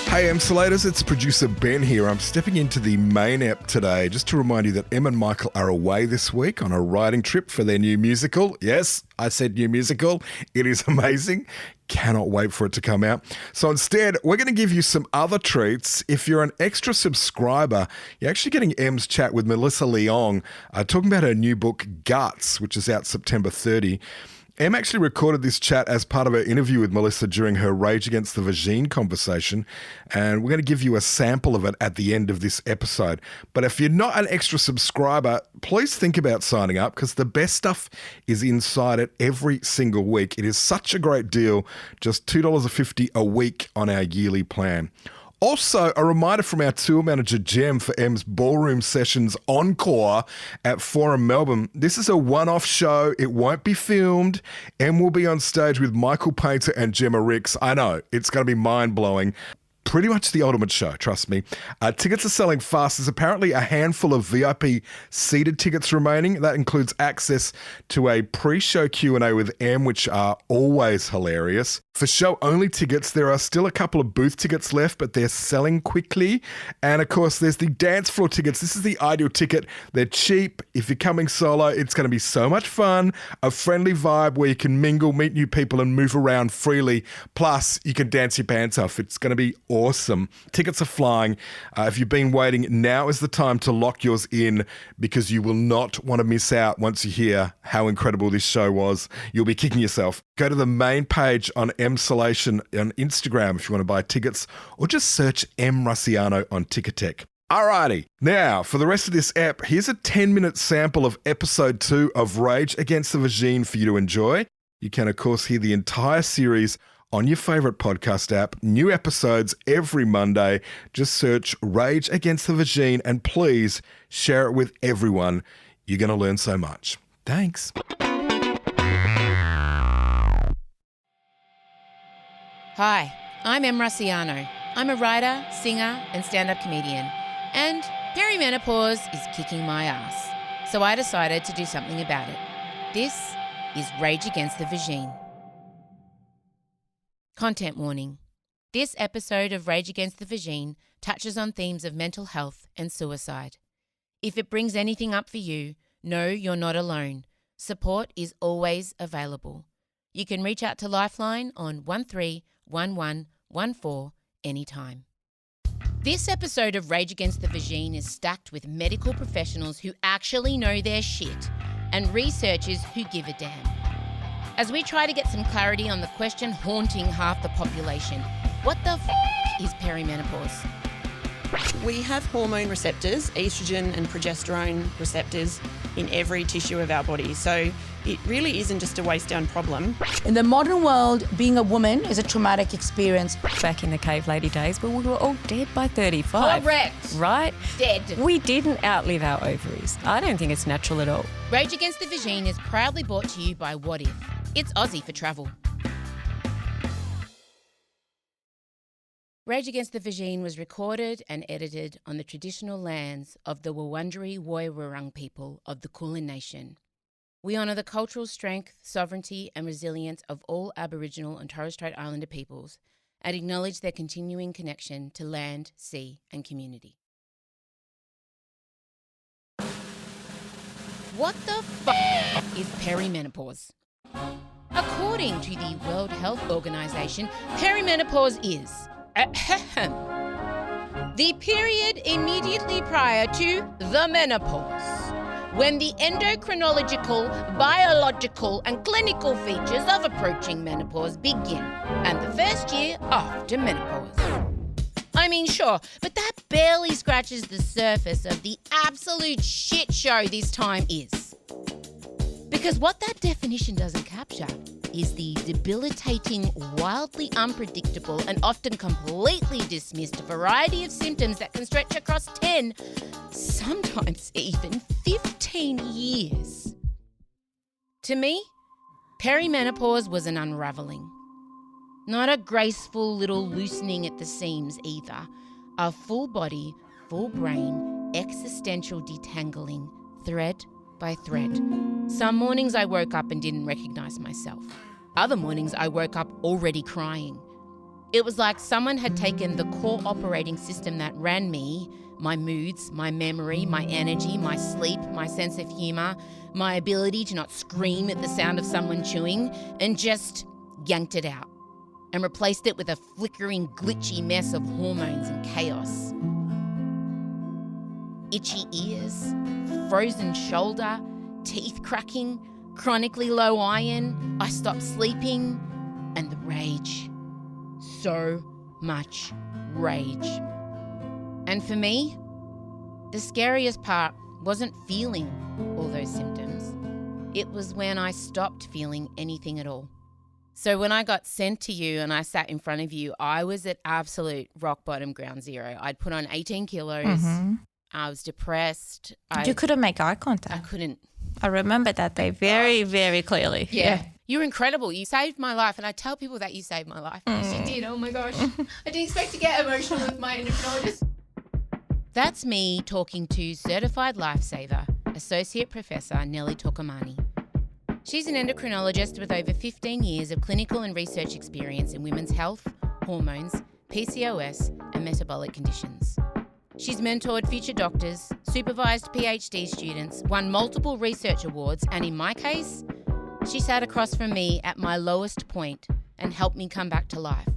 Hey Emsolators, it's producer Ben here. I'm stepping into the main ep today just to remind you that Em and Michael are away this week on a writing trip for their new musical. Yes, I said new musical. It is amazing. Cannot wait for it to come out. So instead, we're going to give you some other treats. If you're an extra subscriber, you're actually getting Em's chat with Melissa Leong talking about her new book, Guts, which is out September 30. Em actually recorded this chat as part of her interview with Melissa during her Rage Against the Vagine conversation, and we're going to give you a sample of it at the end of this episode. But if you're not an extra subscriber, please think about signing up because the best stuff is inside it every single week. It is such a great deal, just $2.50 a week on our yearly plan. Also, a reminder from our tour manager, Jem, for Em's Ballroom Sessions Encore at Forum Melbourne. This is a one-off show. It won't be filmed. Em will be on stage with Michael Painter and Gemma Ricks. I know, it's going to be mind-blowing. Pretty much the ultimate show, trust me. Tickets are selling fast. There's apparently a handful of VIP seated tickets remaining. That includes access to a pre-show Q&A with Em, which are always hilarious. For show-only tickets, there are still a couple of booth tickets left, but they're selling quickly. And, of course, there's the dance floor tickets. This is the ideal ticket. They're cheap. If you're coming solo, it's going to be so much fun. A friendly vibe where you can mingle, meet new people, and move around freely. Plus, you can dance your pants off. It's going to be awesome. Tickets are flying. If you've been waiting, now is the time to lock yours in because you will not want to miss out once you hear how incredible this show was. You'll be kicking yourself. Go to the main page on Emsolation on Instagram if you want to buy tickets, or just search M. Rusciano on Ticketek. Alrighty, now for the rest of this ep, here's a 10-minute sample of episode 2 of Rage Against the Vagine for you to enjoy. You can, of course, hear the entire series on your favourite podcast app. New episodes every Monday. Just search Rage Against the Vagine and please share it with everyone. You're going to learn so much. Thanks. Hi, I'm Em Rusciano. I'm a writer, singer, and stand-up comedian. And perimenopause is kicking my ass. So I decided to do something about it. This is Rage Against the Vagine. Content warning. This episode of Rage Against the Vagine touches on themes of mental health and suicide. If it brings anything up for you, know you're not alone. Support is always available. You can reach out to Lifeline on 131114 anytime. This episode of Rage Against the Vagine is stacked with medical professionals who actually know their shit and researchers who give a damn. As we try to get some clarity on the question haunting half the population, what the is perimenopause? We have hormone receptors, estrogen and progesterone receptors, in every tissue of our body. So it really isn't just a waist down problem. In the modern world, being a woman is a traumatic experience. Back in the cave lady days, but we were all dead by 35. Correct. Right? Dead. We didn't outlive our ovaries. I don't think it's natural at all. Rage Against the Vagine is proudly brought to you by What If. It's Aussie for travel. Rage Against the Vagine was recorded and edited on the traditional lands of the Wurundjeri Woiwurrung people of the Kulin Nation. We honour the cultural strength, sovereignty and resilience of all Aboriginal and Torres Strait Islander peoples and acknowledge their continuing connection to land, sea and community. What the is perimenopause? According to the World Health Organization, perimenopause is the period immediately prior to the menopause, when the endocrinological, biological and clinical features of approaching menopause begin, and the first year after menopause. I mean, sure, but that barely scratches the surface of the absolute shit show this time is. Because what that definition doesn't capture is the debilitating, wildly unpredictable and often completely dismissed variety of symptoms that can stretch across 10, sometimes even 15 years. To me, perimenopause was an unravelling. Not a graceful little loosening at the seams either. A full body, full brain, existential detangling, thread by thread. Some mornings I woke up and didn't recognise myself. Other mornings I woke up already crying. It was like someone had taken the core operating system that ran me, my moods, my memory, my energy, my sleep, my sense of humour, my ability to not scream at the sound of someone chewing, and just yanked it out and replaced it with a flickering, glitchy mess of hormones and chaos. Itchy ears, frozen shoulder, teeth cracking, chronically low iron, I stopped sleeping, and the rage. So much rage. And for me, the scariest part wasn't feeling all those symptoms. It was when I stopped feeling anything at all. So when I got sent to you and I sat in front of you, I was at absolute rock bottom ground zero. I'd put on 18 kilos. Mm-hmm. I was depressed. You couldn't make eye I contact. couldn't. I remember that day very, very clearly. Yeah. You're incredible. You saved my life. And I tell people that you saved my life. You did. Oh, my gosh. I didn't expect to get emotional with my endocrinologist. That's me talking to certified lifesaver, Associate Professor Nellie Tokomani. She's an endocrinologist with over 15 years of clinical and research experience in women's health, hormones, PCOS, and metabolic conditions. She's mentored future doctors, supervised PhD students, won multiple research awards, and in my case, she sat across from me at my lowest point and helped me come back to life.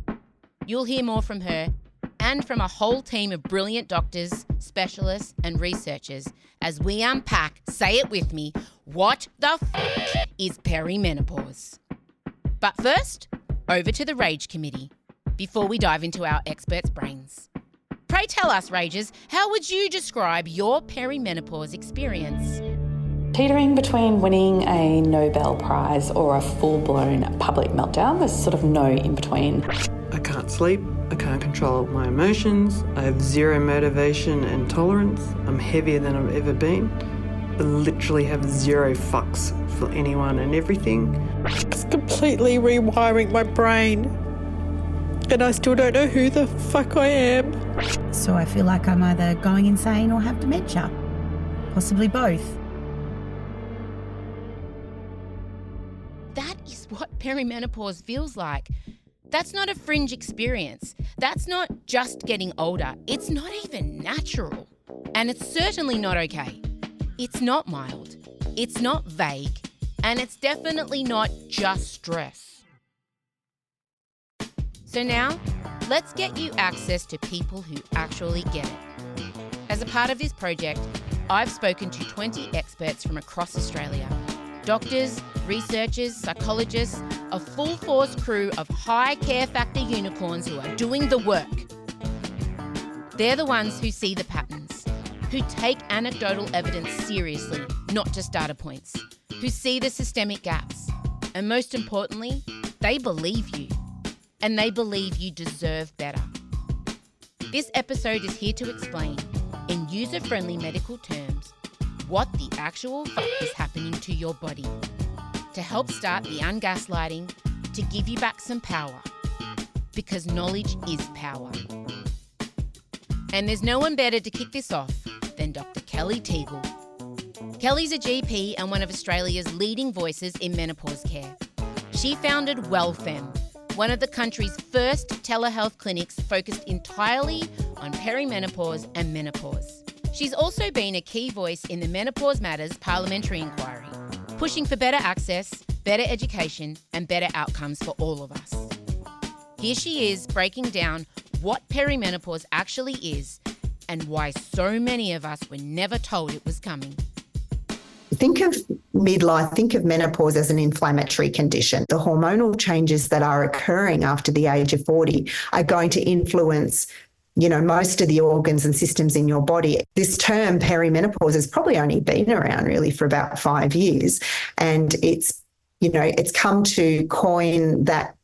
You'll hear more from her and from a whole team of brilliant doctors, specialists, and researchers as we unpack, say it with me, what the f*** is perimenopause? But first, over to the Rage Committee, before we dive into our experts' brains. Pray tell us, Ragers, how would you describe your perimenopause experience? Teetering between winning a Nobel Prize or a full-blown public meltdown. There's sort of no in-between. I can't sleep. I can't control my emotions. I have zero motivation and tolerance. I'm heavier than I've ever been. I literally have zero fucks for anyone and everything. It's completely rewiring my brain. And I still don't know who the fuck I am. So I feel like I'm either going insane or have dementia. Possibly both. That is what perimenopause feels like. That's not a fringe experience. That's not just getting older. It's not even natural. And it's certainly not okay. It's not mild. It's not vague. And it's definitely not just stress. So now, let's get you access to people who actually get it. As a part of this project, I've spoken to 20 experts from across Australia. Doctors, researchers, psychologists, a full-force crew of high care factor unicorns who are doing the work. They're the ones who see the patterns, who take anecdotal evidence seriously, not just data points, who see the systemic gaps, and most importantly, they believe you. And they believe you deserve better. This episode is here to explain, in user-friendly medical terms, what the actual fuck is happening to your body, to help start the ungaslighting, to give you back some power, because knowledge is power. And there's no one better to kick this off than Dr. Kelly Teagle. Kelly's a GP and one of Australia's leading voices in menopause care. She founded WellFem, one of the country's first telehealth clinics focused entirely on perimenopause and menopause. She's also been a key voice in the Menopause Matters parliamentary inquiry, pushing for better access, better education, and better outcomes for all of us. Here she is breaking down what perimenopause actually is and why so many of us were never told it was coming. Think of midlife, think of menopause as an inflammatory condition. The hormonal changes that are occurring after the age of 40 are going to influence, most of the organs and systems in your body. This term perimenopause has probably only been around really for about 5 years. And it's come to coin that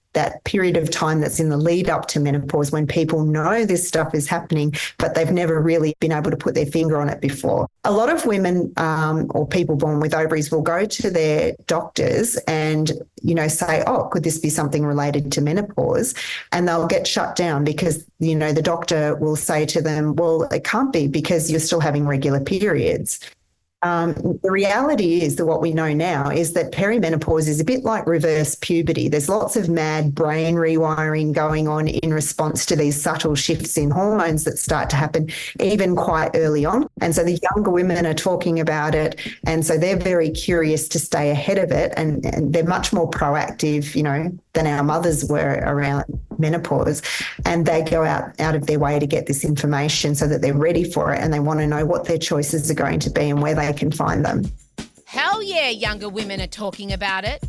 period of time that's in the lead up to menopause when people know this stuff is happening, but they've never really been able to put their finger on it before. A lot of women or people born with ovaries will go to their doctors and, say, oh, could this be something related to menopause? And they'll get shut down because, the doctor will say to them, well, it can't be because you're still having regular periods. the reality is that what we know now is that perimenopause is a bit like reverse puberty. There's lots of mad brain rewiring going on in response to these subtle shifts in hormones that start to happen even quite early on. And so the younger women are talking about it. And so they're very curious to stay ahead of it. And they're much more proactive, than our mothers were around menopause. And they go out of their way to get this information so that they're ready for it, and they want to know what their choices are going to be and where they can find them. Hell yeah, younger women are talking about it,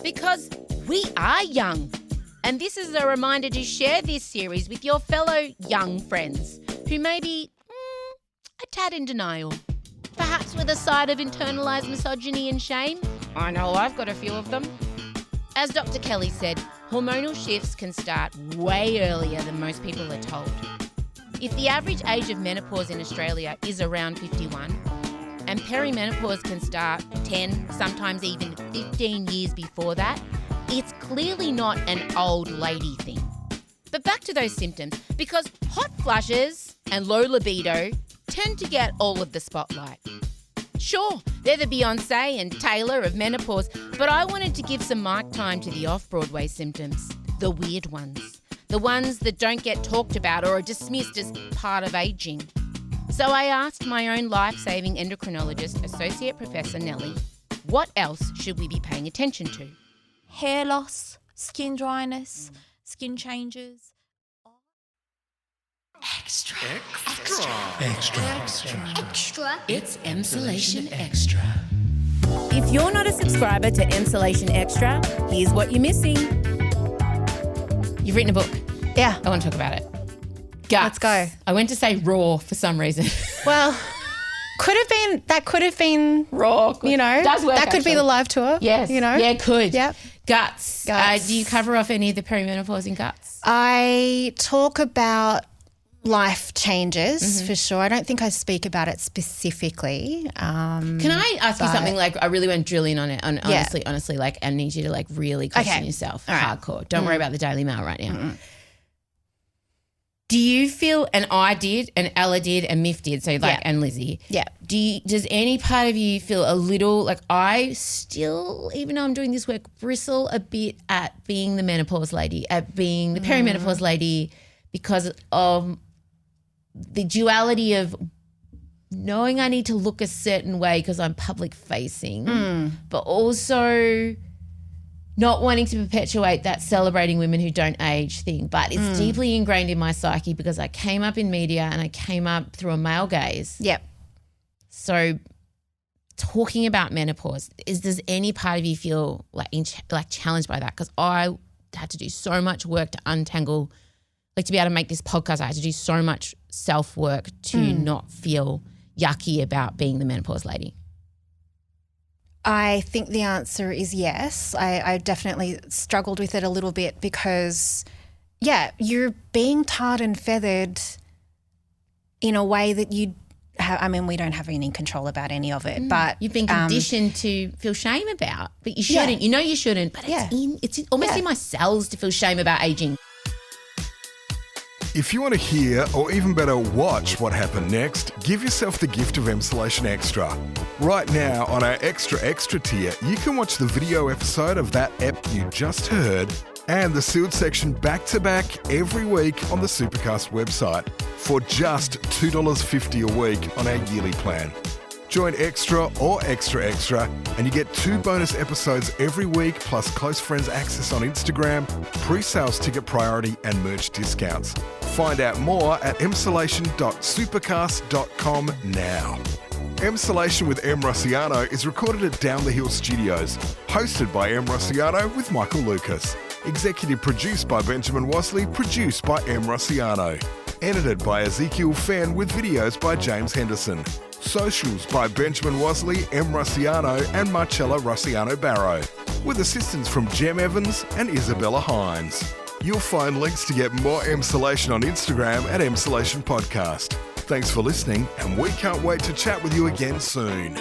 because we are young. And this is a reminder to share this series with your fellow young friends who may be a tad in denial, perhaps with a side of internalised misogyny and shame. I know I've got a few of them. As Dr. Kelly said, hormonal shifts can start way earlier than most people are told. If the average age of menopause in Australia is around 51, and perimenopause can start 10, sometimes even 15 years before that, it's clearly not an old lady thing. But back to those symptoms, because hot flushes and low libido tend to get all of the spotlight. Sure, they're the Beyonce and Taylor of menopause, but I wanted to give some mic time to the off-Broadway symptoms, the weird ones, the ones that don't get talked about or are dismissed as part of ageing. So I asked my own life-saving endocrinologist, Associate Professor Nellie, what else should we be paying attention to? Hair loss, skin dryness, skin changes. Extra. It's Emsolation Extra. If you're not a subscriber to Emsolation Extra, here's what you're missing. You've written a book. Yeah. I want to talk about it. Guts. Let's go. I went to say raw for some reason. Well, could have been raw. Does work, that could be the live tour. Yes. Yeah, it could. Yep. Guts. Do you cover off any of the perimenopause in Guts? I talk about life changes for sure. I don't think I speak about it specifically. Can I ask you something? Like, I really went drilling on it. Honestly, like, I need you to like really question yourself. All right. Hardcore. Don't worry about the Daily Mail right now. Mm-mm. Do you feel, and I did, and Ella did, and Miff did, so like, and Lizzie. Yeah. Does any part of you feel a little, like, I still, even though I'm doing this work, bristle a bit at being the menopause lady, at being the perimenopause lady, because of the duality of knowing I need to look a certain way because I'm public facing, but also not wanting to perpetuate that celebrating women who don't age thing. But it's deeply ingrained in my psyche because I came up in media and I came up through a male gaze. Yep. So talking about menopause, does any part of you feel like challenged by that? Because I had to do so much work to untangle, like to be able to make this podcast, I had to do so much self-work to not feel yucky about being the menopause lady. I think the answer is yes. I definitely struggled with it a little bit because, you're being tarred and feathered in a way that you have, I mean, we don't have any control about any of it, but you've been conditioned to feel shame about, but you shouldn't. Yeah. You know you shouldn't, but it's almost in my cells to feel shame about aging. If you want to hear, or even better, watch what happened next, give yourself the gift of Emsolation Extra. Right now, on our Extra tier, you can watch the video episode of that ep you just heard and the sealed section back-to-back every week on the Supercast website for just $2.50 a week on our yearly plan. Join Extra or Extra, and you get 2 bonus episodes every week, plus close friends access on Instagram, pre-sales ticket priority, and merch discounts. Find out more at emsolation.supercast.com now. Emsolation with Em Rossiano is recorded at Down the Hill Studios, hosted by Em Rossiano with Michael Lucas. Executive produced by Benjamin Wasley, produced by Em Rossiano. Edited by Ezekiel Fenn with videos by James Henderson. Socials by Benjamin Wasley, Em Rossiano and Marcella Rossiano Barrow, with assistance from Jem Evans and Isabella Hines. You'll find links to get more Emsolation on Instagram at Emsolation Podcast. Thanks for listening, and we can't wait to chat with you again soon.